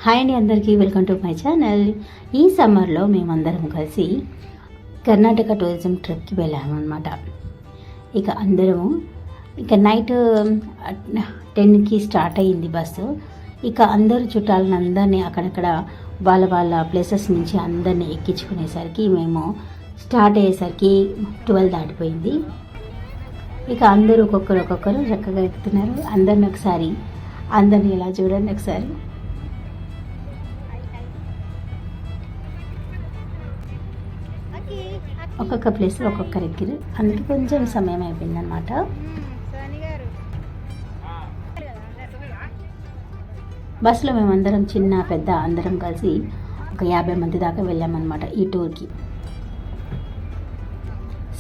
Hi అండి, అందరికీ welcome to my channel. ఈ సమ్మర్లో మేమందరం కలిసి కర్ణాటక టూరిజం ట్రిప్కి వెళ్ళామన్నమాట. ఇక నైట్ 10కి స్టార్ట్ అయ్యింది బస్సు. ఇక అందరు చుట్టాలని అందరినీ అక్కడక్కడ వాళ్ళ ప్లేసెస్ నుంచి అందరినీ ఎక్కించుకునేసరికి మేము స్టార్ట్ అయ్యేసరికి 12 దాటిపోయింది. ఇక అందరూ ఒక్కొక్కరు చక్కగా ఎక్కుతున్నారు. అందరినీ ఇలా చూడండి ఒకసారి. ఒక్కొక్క ప్లేస్లో ఒక్కొక్కరు ఎక్కిరు, అందుకే కొంచెం సమయం అయిపోయిందనమాట. బస్సులో మేమందరం చిన్న పెద్ద అందరం కలిసి ఒక 50 మంది దాకా వెళ్ళామన్నమాట ఈ టూర్కి.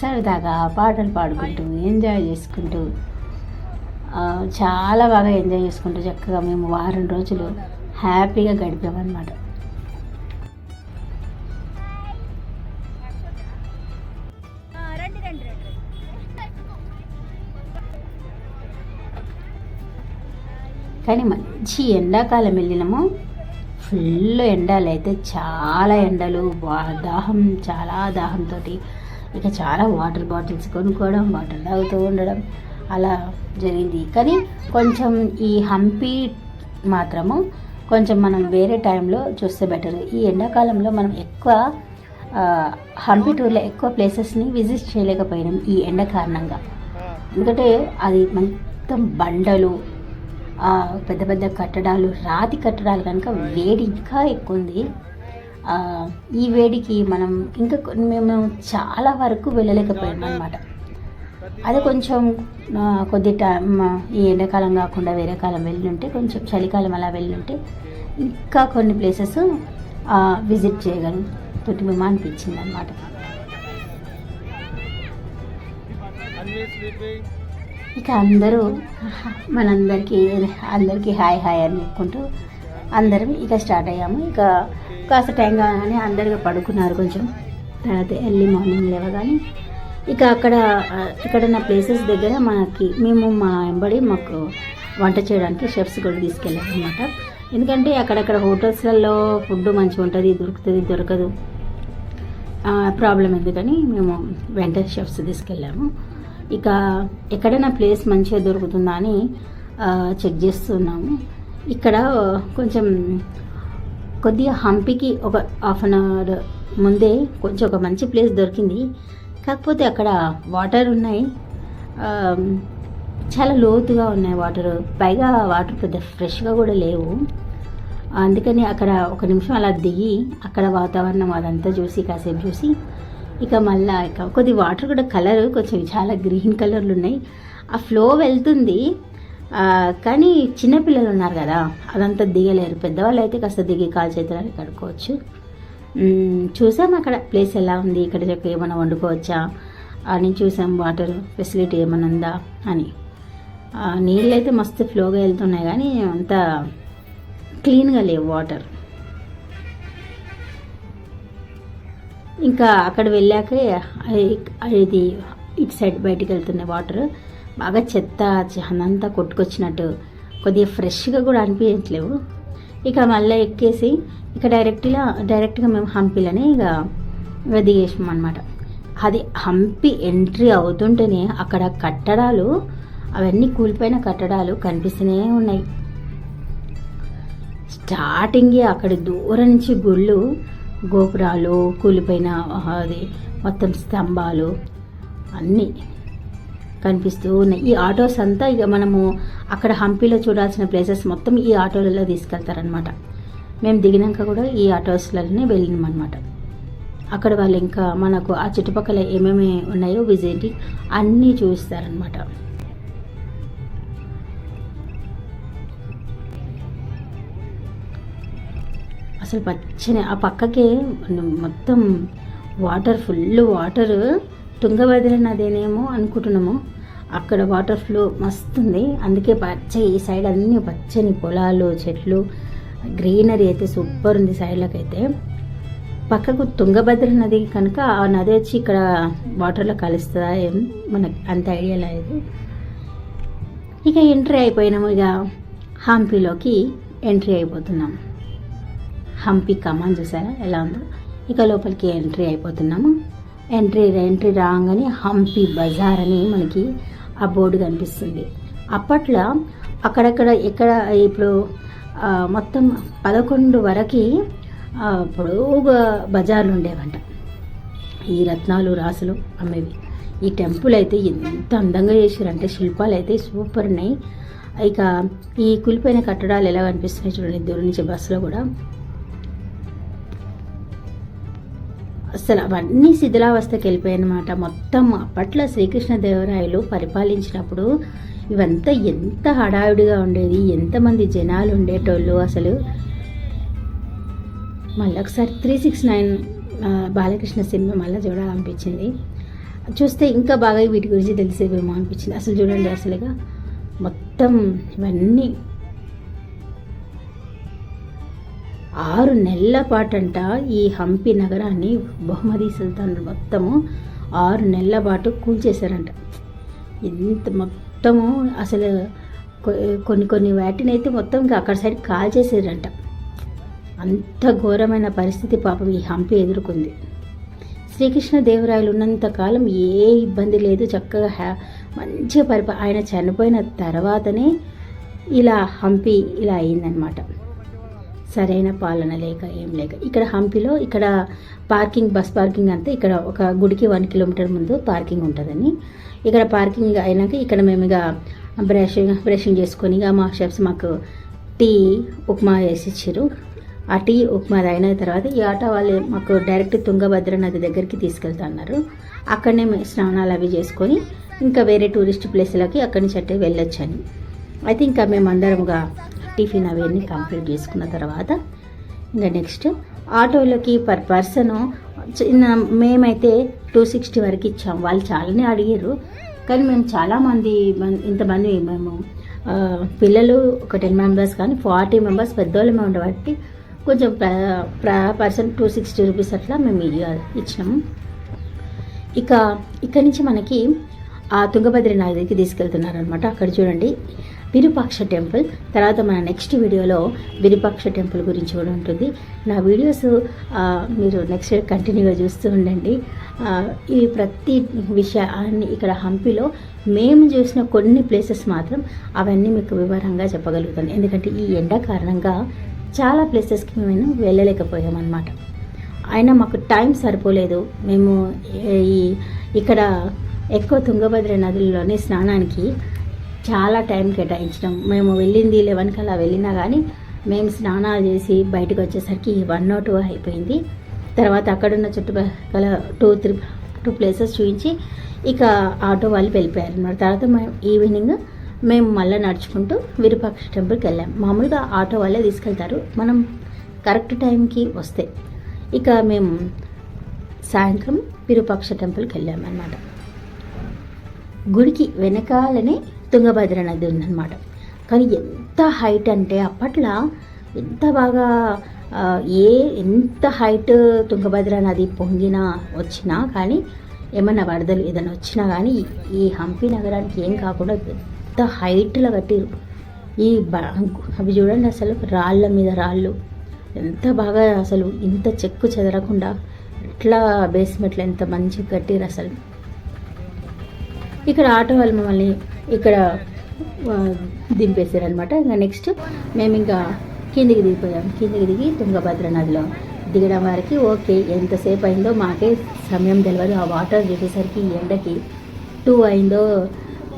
సరదాగా పాటలు పాడుకుంటూ ఎంజాయ్ చేసుకుంటూ చాలా బాగా ఎంజాయ్ చేసుకుంటూ చక్కగా మేము వారం రోజులు హ్యాపీగా గడిపామన్నమాట. కానీ మంచి ఎండాకాలం వెళ్ళినాము. ఫుల్ ఎండలు అయితే చాలా ఎండలు, చాలా దాహంతో ఇక చాలా వాటర్ బాటిల్స్ కొనుక్కోవడం, వాటర్ తాగుతూ ఉండడం అలా జరిగింది. కానీ కొంచెం ఈ హంపి మాత్రము కొంచెం మనం వేరే టైంలో చూస్తే బెటర్. ఈ ఎండాకాలంలో మనం ఎక్కువ హంపి టూర్లో ఎక్కువ ప్లేసెస్ని విజిట్ చేయలేకపోయినాం ఈ ఎండ కారణంగా. ఎందుకంటే అది మొత్తం బండలు, పెద్ద పెద్ద కట్టడాలు, రాతి కట్టడాలు కనుక వేడి ఇంకా ఎక్కువ ఉంది. ఈ వేడికి మేము చాలా వరకు వెళ్ళలేకపోయాం అన్నమాట. అదే కొంచెం కొద్ది టైం ఈ ఎండాకాలం కాకుండా వేరే కాలం వెళ్ళుంటే, కొంచెం చలికాలం అలా వెళ్ళుంటే ఇంకా కొన్ని ప్లేసెస్ విజిట్ చేయగలుగుతుంటే మేము అనిపించింది అన్నమాట. ఇక అందరూ అందరికీ హాయ్ అని చెప్పుకుంటూ అందరం ఇక స్టార్ట్ అయ్యాము. ఇక కాస్త టైం కాగానే అందరిగా పడుకున్నారు. కొంచెం తర్వాత ఎర్లీ మార్నింగ్ లేవగానే ఇక ఇక్కడ నా ప్లేసెస్ దగ్గర మా మాకు వంట చేయడానికి షెఫ్స్ కూడా తీసుకెళ్ళాము అనమాట. ఎందుకంటే అక్కడక్కడ హోటల్స్లలో ఫుడ్ మంచిగా ఉంటుంది, దొరకదు, ప్రాబ్లం ఎందుకని మేము వెంటనే షెఫ్స్ తీసుకెళ్ళాము. ఇక ఎక్కడైనా ప్లేస్ మంచిగా దొరుకుతుందా అని చెక్ చేస్తున్నాము. ఇక్కడ కొంచెం కొద్దిగా హంపికి ఒక ½ అన్ అవర్ ముందే కొంచెం ఒక మంచి ప్లేస్ దొరికింది. కాకపోతే అక్కడ వాటర్ ఉన్నాయి, చాలా లోతుగా ఉన్నాయి వాటర్. పైగా వాటర్ పెద్ద ఫ్రెష్గా కూడా లేవు. అందుకని అక్కడ ఒక నిమిషం అలా దిగి అక్కడ వాతావరణం అదంతా కాసేపు చూసి ఇక మళ్ళీ కొద్ది వాటర్ కూడా కలర్ కొంచెం చాలా గ్రీన్ కలర్లు ఉన్నాయి. ఆ ఫ్లో వెళ్తుంది, కానీ చిన్నపిల్లలు ఉన్నారు కదా, అదంతా దిగలేరు. పెద్దవాళ్ళు అయితే కాస్త దిగి కాలు చేతులని కడుక్కోవచ్చు. చూసాం అక్కడ ప్లేస్ ఎలా ఉంది, ఇక్కడ చెప్పి ఏమైనా వండుకోవచ్చా అని చూసాం. వాటర్ ఫెసిలిటీ ఏమైనా ఉందా అని. నీళ్ళు అయితే మస్తు ఫ్లోగా వెళ్తున్నాయి, కానీ అంత క్లీన్గా లేవు వాటర్. ఇంకా అక్కడ వెళ్ళాక ఇది ఇటు సైడ్ బయటికి వెళ్తున్న వాటర్ బాగా చెత్త అంతా కొట్టుకొచ్చినట్టు కొద్దిగా ఫ్రెష్గా కూడా అనిపించట్లేవు. ఇక మళ్ళీ ఎక్కేసి ఇక డైరెక్ట్గా మేము హంపిలోనే ఇక దిగేసాం అనమాట. అది హంపి ఎంట్రీ అవుతుంటేనే అక్కడ కట్టడాలు, అవన్నీ కూలిపోయిన కట్టడాలు కనిపిస్తూనే ఉన్నాయి. స్టార్టింగే అక్కడ దూరం నుంచి గుళ్ళు, గోపురాలు, కూలిపోయిన అది మొత్తం స్తంభాలు అన్నీ కనిపిస్తూ ఉన్నాయి. ఈ ఆటోస్ అంతా ఇక మనము అక్కడ హంపిలో చూడాల్సిన ప్లేసెస్ మొత్తం ఈ ఆటోలలో తీసుకెళ్తారనమాట. మేము దిగినాక కూడా ఈ ఆటోస్లలోనే వెళ్ళినామన్నమాట. అక్కడ వాళ్ళు ఇంకా మనకు ఆ చుట్టుపక్కల ఏమేమి ఉన్నాయో విజిటింగ్ అన్నీ చూపిస్తారనమాట. అసలు పచ్చని ఆ పక్కకే మొత్తం వాటర్, ఫుల్ వాటర్. తుంగభద్ర నదేనేమో అనుకుంటున్నాము. అక్కడ వాటర్ ఫ్లో మస్తుంది, అందుకే ఈ సైడ్ అన్నీ పచ్చని పొలాలు, చెట్లు, గ్రీనరీ అయితే సూపర్ ఉంది. సైడ్లోకి అయితే పక్కకు తుంగభద్ర నది కనుక ఆ నది వచ్చి ఇక్కడ వాటర్లో కలుస్తుందా మనకి అంత ఐడియా లేదు. ఇక ఎంట్రీ అయిపోయినాము, ఇక హంపిలోకి ఎంట్రీ అయిపోతున్నాం. హంపి కమాన్ చూసారా ఎలా ఉందో. ఇక లోపలికి ఎంట్రీ అయిపోతున్నాము. ఎంట్రీ రాగానే హంపి బజార్ అని మనకి ఆ బోర్డు కనిపిస్తుంది. అప్పట్లో అక్కడక్కడ ఎక్కడ ఇప్పుడు మొత్తం 11 వరకు పొడవుగా బజార్లు ఉండేవంట, ఈ రత్నాలు రాసులు అమ్మేవి. ఈ టెంపుల్ అయితే ఎంత అందంగా చేశారంటే శిల్పాలు అయితే సూపర్ ఉన్నాయి. ఇక ఈ కూలిపోయిన కట్టడాలు ఎలా కనిపిస్తున్నాయి చూడండి దూరం నుంచి బస్సులో కూడా. అసలు అవన్నీ శిథిలావస్థకి వెళ్ళిపోయాయి అన్నమాట మొత్తం. అప్పట్లో శ్రీకృష్ణదేవరాయలు పరిపాలించినప్పుడు ఇవంతా ఎంత హడావిడిగా ఉండేది, ఎంతమంది జనాలు ఉండేటోళ్ళు అసలు. మళ్ళీ ఒకసారి 369 బాలకృష్ణ సినిమా మళ్ళీ చూడాలనిపించింది. చూస్తే ఇంకా బాగా వీటి గురించి తెలిసేవేమో అనిపించింది. అసలు చూడండి అసలుగా మొత్తం ఇవన్నీ 6 నెలల పాటంట ఈ హంపి నగరాన్ని బహుమతి సుల్తాన్ మొత్తము 6 నెలల పాటు కూల్చేశారంట. ఎంత మొత్తము అసలు కొన్ని వాటిని అయితే మొత్తం అక్కడ సైడ్ కాల్చేసారంట. అంత ఘోరమైన పరిస్థితి పాపం ఈ హంపి ఎదుర్కొంది. శ్రీకృష్ణదేవరాయలు ఉన్నంతకాలం ఏ ఇబ్బంది లేదు, చక్కగా మంచిగా ఆయన చనిపోయిన తర్వాతనే ఇలా హంపి ఇలా అయిందనమాట. సరైన పాలన లేక ఏం లేక. ఇక్కడ హంపిలో ఇక్కడ పార్కింగ్, బస్ పార్కింగ్ అంతా ఇక్కడ ఒక గుడికి 1 కిలోమీటర్ ముందు పార్కింగ్ ఉంటుందని, ఇక్కడ పార్కింగ్ అయినాక ఇక్కడ మేము ఇక బ్రషింగ్ చేసుకొని ఇక మా షెఫ్స్ మాకు టీ ఉప్మా వేసి ఇచ్చారు. ఆ టీ ఉప్మా అయిన తర్వాత ఈ ఆటో వాళ్ళు మాకు డైరెక్ట్ తుంగభద్ర నది దగ్గరికి తీసుకెళ్తా అన్నారు. అక్కడనే స్నానాలు అవి చేసుకొని ఇంకా వేరే టూరిస్ట్ ప్లేస్లకి అక్కడి నుంచి అట్టే వెళ్ళొచ్చని. అయితే ఇంకా మేము అందరముగా టిఫిన్ అవన్నీ కంప్లీట్ చేసుకున్న తర్వాత ఇంకా నెక్స్ట్ ఆటోలకి పర్ పర్సన్ మేమైతే 260 వరకు ఇచ్చాం. వాళ్ళు చాలానే అడిగారు కానీ మేము చాలామంది ఇంతమంది మేము పిల్లలు ఒక 10 మెంబర్స్ కానీ 40 మెంబర్స్ పెద్దోళ్ళమే ఉండబట్టి కొంచెం పర్సన్ 260 రూపీస్ అట్లా మేము ఇచ్చినాము. ఇక్కడి నుంచి మనకి ఆ తుంగభద్ర నదికి తీసుకెళ్తున్నారనమాట. అక్కడ చూడండి విరూపాక్ష టెంపుల్. తర్వాత మన నెక్స్ట్ వీడియోలో విరూపాక్ష టెంపుల్ గురించి కూడా ఉంటుంది. నా వీడియోస్ మీరు నెక్స్ట్ కంటిన్యూగా చూస్తూ ఉండండి. ఈ ప్రతి విషయాన్ని ఇక్కడ హంపిలో మేము చూసిన కొన్ని ప్లేసెస్ మాత్రం అవన్నీ మీకు వివరంగా చెప్పగలుగుతాను. ఎందుకంటే ఈ ఎండ కారణంగా చాలా ప్లేసెస్కి మేము వెళ్ళలేకపోయామన్నమాట. అయినా మాకు టైం సరిపోలేదు. మేము ఇక్కడ ఎక్కువ తుంగభద్ర నదుల్లోనే స్నానానికి చాలా టైం కేటాయించడం. మేము వెళ్ళింది 11 అలా వెళ్ళినా కానీ మేము స్నానాలు చేసి బయటకు వచ్చేసరికి 1 or 2 అయిపోయింది. తర్వాత అక్కడున్న చుట్టుపక్కల 2 ప్లేసెస్ చూపించి ఇక ఆటో వాళ్ళు వెళ్ళిపోయారు అన్నమాట. తర్వాత ఈవినింగ్ మేము మళ్ళీ నడుచుకుంటూ విరూపాక్ష టెంపుల్కి వెళ్ళాం. మామూలుగా ఆటో వాళ్ళే తీసుకెళ్తారు మనం కరెక్ట్ టైంకి వస్తే. ఇక మేము సాయంత్రం విరూపాక్ష టెంపుల్కి వెళ్ళామన్నమాట. గుడికి వెనకాలనే తుంగభద్ర నది ఉందన్నమాట. కానీ ఎంత హైట్ అంటే అప్పట్లో ఎంత బాగా ఎంత హైట్ తుంగభద్ర నది పొంగినా వచ్చినా కానీ ఏమన్నా వరదలు ఏదైనా వచ్చినా కానీ ఈ హంపి నగరానికి ఏం కాకుండా ఎంత హైట్లో కట్టిరు. అవి చూడండి అసలు రాళ్ళ మీద రాళ్ళు ఎంత బాగా అసలు ఇంత చెక్కు చెదరకుండా ఇట్లా బేస్మెంట్లు ఎంత మంచిగా కట్టిరు అసలు. ఇక్కడ ఆటో వాళ్ళు మమ్మల్ని ఇక్కడ దింపేశారనమాట. ఇంకా నెక్స్ట్ మేము ఇంకా కిందికి దిగిపోయాం. కిందికి దిగి తుంగభద్ర నదిలో దిగడం వరకు ఓకే. ఎంతసేపు అయిందో మాకే సమయం తెలియదు. ఆ వాటర్ చూసేసరికి ఎండకి 2 అయిందో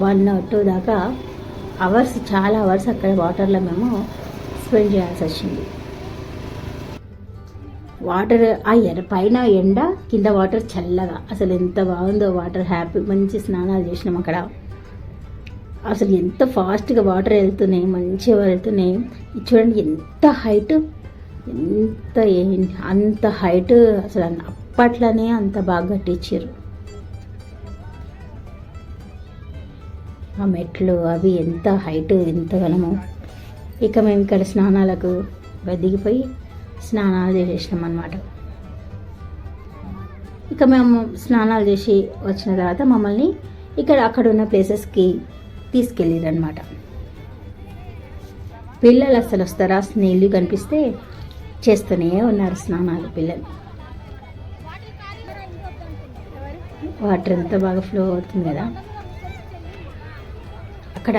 1 or 2 దాకా అవర్స్, చాలా అవర్స్ అక్కడ వాటర్లో మేము స్పెండ్ చేయాల్సి వచ్చింది. వాటర్ పైన ఎండ, కింద వాటర్ చల్లగా అసలు ఎంత బాగుందో వాటర్. హ్యాపీ మంచి స్నానాలు చేసినాం అక్కడ. అసలు ఎంత ఫాస్ట్గా వాటర్ వెళ్తున్నాయి, మంచిగా వెళ్తున్నాయి. చూడండి ఎంత హైట్, అంత హైట్ అసలు అప్పట్లోనే అంత బాగా కట్టించారు. ఆ మెట్లు అవి ఎంత హైట్, ఎంత గలము. ఇక మేము ఇక్కడ స్నానాలకు దిగిపోయి స్నానాలు చేసేసినాం అన్నమాట. ఇక మేము స్నానాలు చేసి వచ్చిన తర్వాత మమ్మల్ని అక్కడ ఉన్న ప్లేసెస్కి తీసుకెళ్ళారనమాట. పిల్లలు అసలు వస్తారా, స్నేహితులు కనిపిస్తే చేస్తూనే ఉన్నారు స్నానాలు పిల్లలు. వాటర్ ఎంత బాగా ఫ్లో అవుతుంది కదా. అక్కడ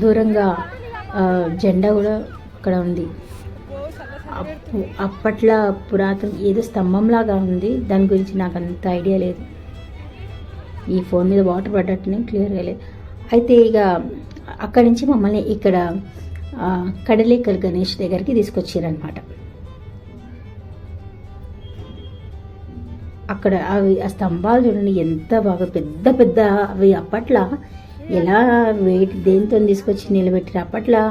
దూరంగా జెండా కూడా అక్కడ ఉంది. అప్పట్లో పురాతన ఏదో స్తంభంలాగా ఉంది, దాని గురించి నాకు అంత ఐడియా లేదు. ఈ ఫోన్ మీద వాటర్ పడ్డట్టునే క్లియర్గా లేదు. అయితే ఇక అక్కడి నుంచి మమ్మల్ని ఇక్కడ కడలేకల్ గణేష్ దగ్గరికి తీసుకొచ్చారనమాట. అక్కడ అవి ఆ స్తంభాలు చూడండి ఎంత బాగా పెద్ద పెద్ద అవి. అప్పట్లో ఎలా దేంతో తీసుకొచ్చి నిలబెట్టారు. అప్పట్లో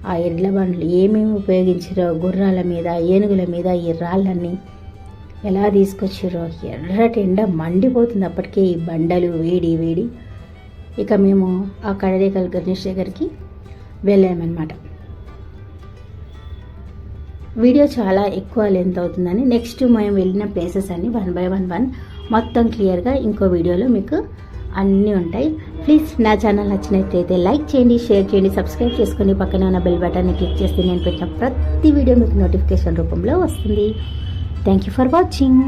ఆ ఎడ్ల బండ్లు ఏమేమి ఉపయోగించారో, గుర్రాల మీద, ఏనుగుల మీద ఈ రాళ్ళన్నీ ఎలా తీసుకొచ్చారో. ఎర్రటి ఎండ మండిపోతుంది అప్పటికే, ఈ బండలు వేడి వేడి. ఇక మేము ఆ కడలేకల్ గణేష్ దగ్గరికి వెళ్ళామన్నమాట. వీడియో చాలా ఎక్కువ లెంత్ అవుతుందని నెక్స్ట్ మేము వెళ్ళిన ప్లేసెస్ అన్నీ 1 by 1 మొత్తం క్లియర్గా ఇంకో వీడియోలో మీకు అన్నీ ఉంటాయి. ప్లీజ్ నా ఛానల్ నచ్చినట్లయితే లైక్ చేయండి, షేర్ చేయండి, సబ్స్క్రైబ్ చేసుకొని పక్కనే ఉన్న బెల్ బటన్ని క్లిక్ చేస్తే నేను పెట్టిన ప్రతి వీడియో మీకు నోటిఫికేషన్ రూపంలో వస్తుంది. Thank you for watching.